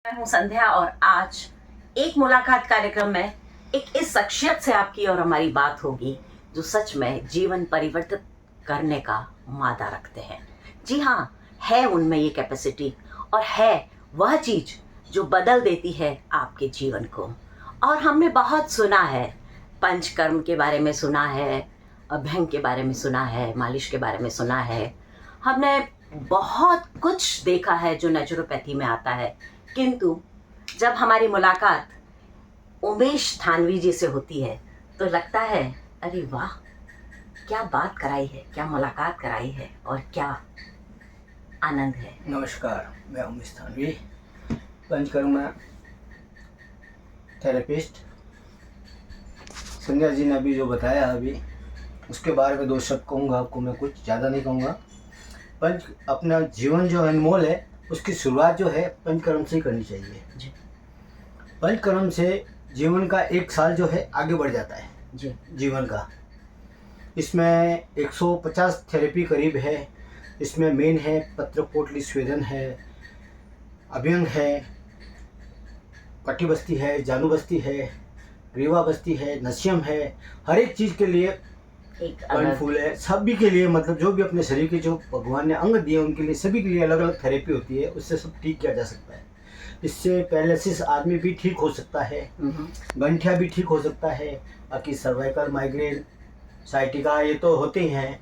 मैं हूं संध्या और आज एक मुलाकात कार्यक्रम में एक इस शख्सियत से आपकी और हमारी बात होगी जो सच में जीवन परिवर्तित करने का मादा रखते हैं। जी हाँ, है उनमें ये कैपेसिटी और है वह चीज़ जो बदल देती है आपके जीवन को। और हमने बहुत सुना है, पंचकर्म के बारे में सुना है, अभ्यंग के बारे में सुना है, मालिश के बारे में सुना है, हमने बहुत कुछ देखा है जो नेचुरोपैथी में आता है। किंतु जब हमारी मुलाकात उमेश थानवी जी से होती है तो लगता है अरे वाह, क्या बात कराई है, क्या मुलाकात कराई है और क्या आनंद है। नमस्कार, मैं उमेश थानवी, पंचकर्म थेरेपिस्ट। संध्या जी ने अभी जो बताया अभी उसके बारे में दो शब्द कहूँगा आपको, मैं कुछ ज़्यादा नहीं कहूँगा। अपना जीवन जो अनमोल है उसकी शुरुआत जो है पंचकर्म से ही करनी चाहिए। पंचकर्म से जीवन का एक साल जो है आगे बढ़ जाता है जीवन का। इसमें 150 थेरेपी करीब है। इसमें मेन है पत्रपोटली स्वेदन है, अभ्यंग है, कटिबस्ती है, जानुबस्ती है, ग्रीवा बस्ती है, नस्यम है। हर एक चीज़ के लिए फूल है, सभी के लिए, मतलब जो भी अपने शरीर के जो भगवान ने अंग दिए उनके लिए सभी के लिए अलग अलग थेरेपी होती है। उससे सब ठीक किया जा सकता है। इससे पैरालिसिस आदमी भी ठीक हो सकता है, गंठिया भी ठीक हो सकता है, बाकी सर्वाइकल, माइग्रेन, साइटिका ये तो होते ही हैं।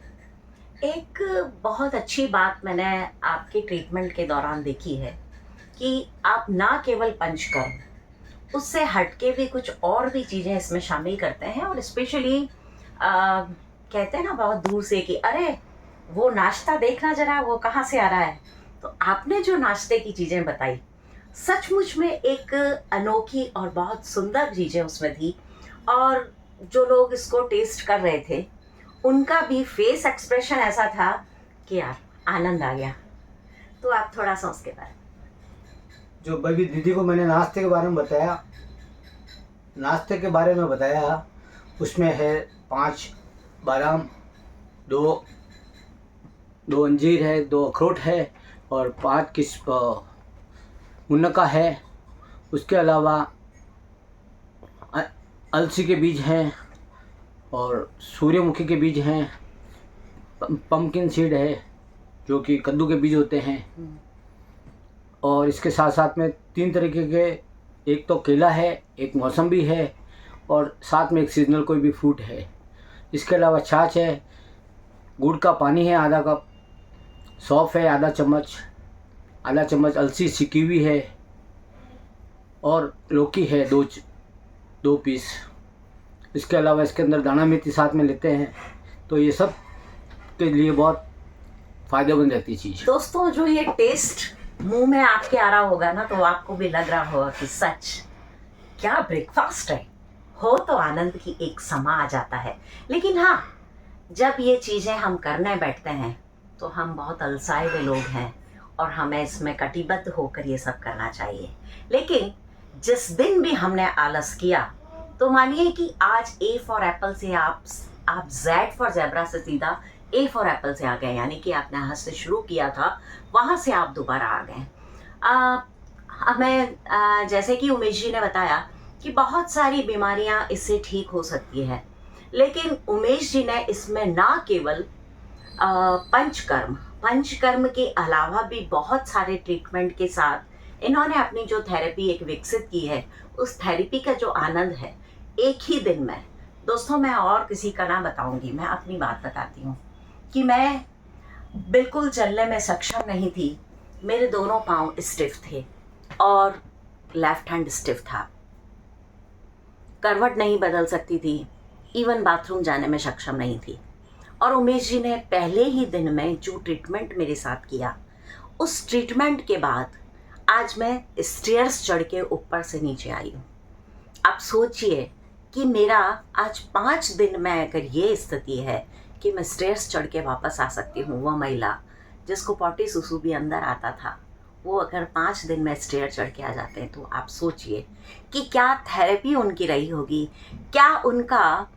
एक बहुत अच्छी बात मैंने आपके ट्रीटमेंट के दौरान देखी है कि आप ना केवल पंचकर्म, उससे हटके भी कुछ और भी चीज़ें इसमें शामिल करते हैं। और स्पेशली कहते हैं ना बहुत दूर से कि अरे वो नाश्ता देखना जरा, वो कहाँ से आ रहा है। तो आपने जो नाश्ते की चीज़ें बताई सचमुच में एक अनोखी और बहुत सुंदर चीज़ें उसमें थी। और जो लोग इसको टेस्ट कर रहे थे उनका भी फेस एक्सप्रेशन ऐसा था कि यार आनंद आ गया। तो आप थोड़ा सा उसके बारे में। जो भाई दीदी को मैंने नाश्ते के बारे में बताया, उसमें है 5 बादाम, 2 अंजीर है, 2 अखरोट है और 5 मुनक्का है। उसके अलावा अलसी के बीज हैं और सूर्यमुखी के बीज हैं, पम्पकिन सीड है जो कि कद्दू के बीज होते हैं। और इसके साथ साथ में 3 तरीके के, एक तो केला है, एक मौसम्बी है और साथ में एक सीजनल कोई भी फ्रूट है। इसके अलावा छाछ है, गुड़ का पानी है आधा कप, सौंफ है आधा चम्मच, अलसी सिकी हुई है और लौकी है 2 पीस। इसके अलावा इसके अंदर दाना मेथी साथ में लेते हैं, तो ये सब के लिए बहुत फ़ायदेमंद रहती चीज़। दोस्तों, जो ये टेस्ट मुंह में आपके आ रहा होगा ना, तो आपको भी लग रहा होगा कि सच क्या ब्रेकफास्ट है। हो तो आनंद की एक समा आ जाता है। लेकिन हाँ, जब ये चीज़ें हम करने बैठते हैं तो हम बहुत अलसाए हुए लोग हैं और हमें इसमें कटिबद्ध होकर ये सब करना चाहिए। लेकिन जिस दिन भी हमने आलस किया तो मानिए कि आज A फॉर एप्पल से आप Z फॉर ज़ेब्रा से सीधा A फॉर एप्पल से आ गए। यानी कि आपने यहाँ से शुरू किया था, वहाँ से आप दोबारा आ गए। हमें जैसे कि उमेश जी ने बताया कि बहुत सारी बीमारियाँ इससे ठीक हो सकती है। लेकिन उमेश जी ने इसमें ना केवल पंचकर्म के अलावा भी बहुत सारे ट्रीटमेंट के साथ इन्होंने अपनी जो थेरेपी एक विकसित की है, उस थेरेपी का जो आनंद है एक ही दिन में। दोस्तों, मैं और किसी का ना बताऊंगी, मैं अपनी बात बताती हूँ कि मैं बिल्कुल चलने में सक्षम नहीं थी। मेरे दोनों पाँव स्टिफ थे और लेफ्ट हैंड स्टिफ था, करवट नहीं बदल सकती थी, इवन बाथरूम जाने में सक्षम नहीं थी। और उमेश जी ने पहले ही दिन में जो ट्रीटमेंट मेरे साथ किया, उस ट्रीटमेंट के बाद आज मैं स्टेयर्स चढ़ के ऊपर से नीचे आई हूँ। आप सोचिए कि मेरा आज 5 दिन में अगर ये स्थिति है कि मैं स्टेयर्स चढ़ के वापस आ सकती हूँ, वह महिला जिसको पॉटी सुसु भी अंदर आता था, वो अगर 5 दिन में स्टेयर चढ़ के आ जाते हैं, तो आप सोचिए कि क्या थेरेपी उनकी रही होगी, क्या उनका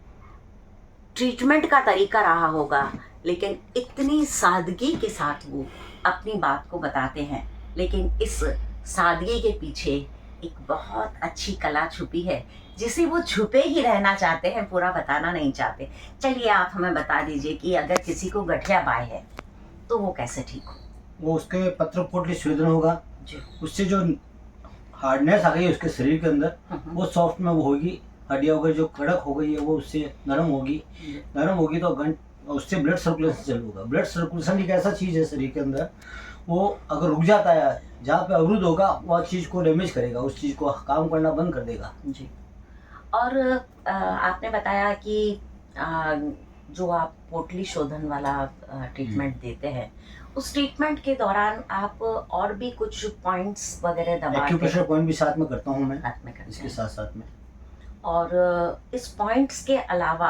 ट्रीटमेंट का तरीका रहा होगा। लेकिन इतनी सादगी के साथ वो अपनी बात को बताते हैं, लेकिन इस सादगी के पीछे एक बहुत अच्छी कला छुपी है, जिसे वो छुपे ही रहना चाहते हैं, पूरा बताना नहीं चाहते। चलिए आप हमें बता दीजिए कि अगर किसी को गठिया बाय है तो वो कैसे ठीक हो? वो उसके पत्र पोटली स्वेदन होगा, जी। उससे जो हार्डनेस आ गई है उसके शरीर के अंदर वो सॉफ्ट में वो होगी। हड्डियाँ वगैरह जो कड़क हो गई है वो उससे नरम होगी। नरम होगी तो उससे ब्लड सर्कुलेशन चालू होगा। ब्लड सर्कुलेशन एक ऐसा चीज़ है शरीर के अंदर, वो अगर रुक जाता है, जहाँ पे अवरुद्ध होगा वह चीज़ को डैमेज करेगा, उस चीज़ को काम करना बंद कर देगा। जी। और आपने बताया कि जो आप पोटली शोधन वाला ट्रीटमेंट देते हैं, उस ट्रीटमेंट के दौरान आप और भी कुछ पॉइंट्स वगैरह दबाते हैं? एक्यूप्रेशर पॉइंट भी साथ में करता हूँ मैं, साथ में करते इसके हैं। साथ साथ में। और इस पॉइंट्स के अलावा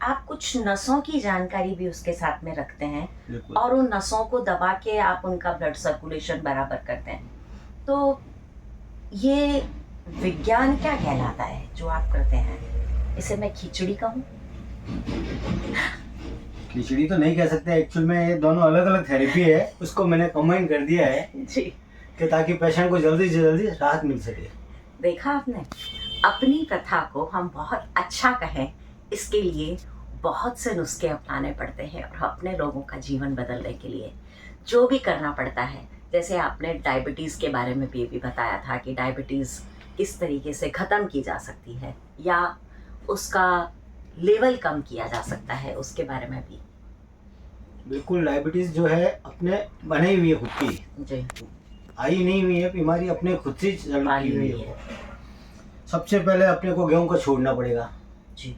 आप कुछ नसों की जानकारी भी उसके साथ में रखते हैं, बिल्कुल। और उन नसों को दबा के आप उनका ब्लड सर्कुलेशन बराबर करते हैं। तो ये विज्ञान क्या कहलाता है जो आप करते हैं? इसे मैं खिचड़ी कहूँ? खिचड़ी तो नहीं कह सकते, एक्चुअल में ये दोनों अलग अलग थेरेपी है, उसको मैंने कंबाइन कर दिया है जी। कि ताकि पेशेंट को जल्दी से जल्दी राहत मिल सके। देखा आपने, अपनी प्रथा को हम बहुत अच्छा कहें, इसके लिए बहुत से नुस्खे अपनाने पड़ते हैं, और अपने लोगों का जीवन बदलने के लिए जो भी करना पड़ता है। जैसे आपने डायबिटीज़ के बारे में भी बताया था कि डायबिटीज़ किस तरीके से ख़त्म की जा सकती है या उसका लेवल कम किया जा सकता है, उसके बारे में भी। बिल्कुल, डायबिटीज़ जो है अपने बनाई हुई है, खुद की जी। आई नहीं हुई है बीमारी, अपने खुद से चालू की हुई है। है। सबसे पहले अपने को गेहूं का छोड़ना पड़ेगा। जी।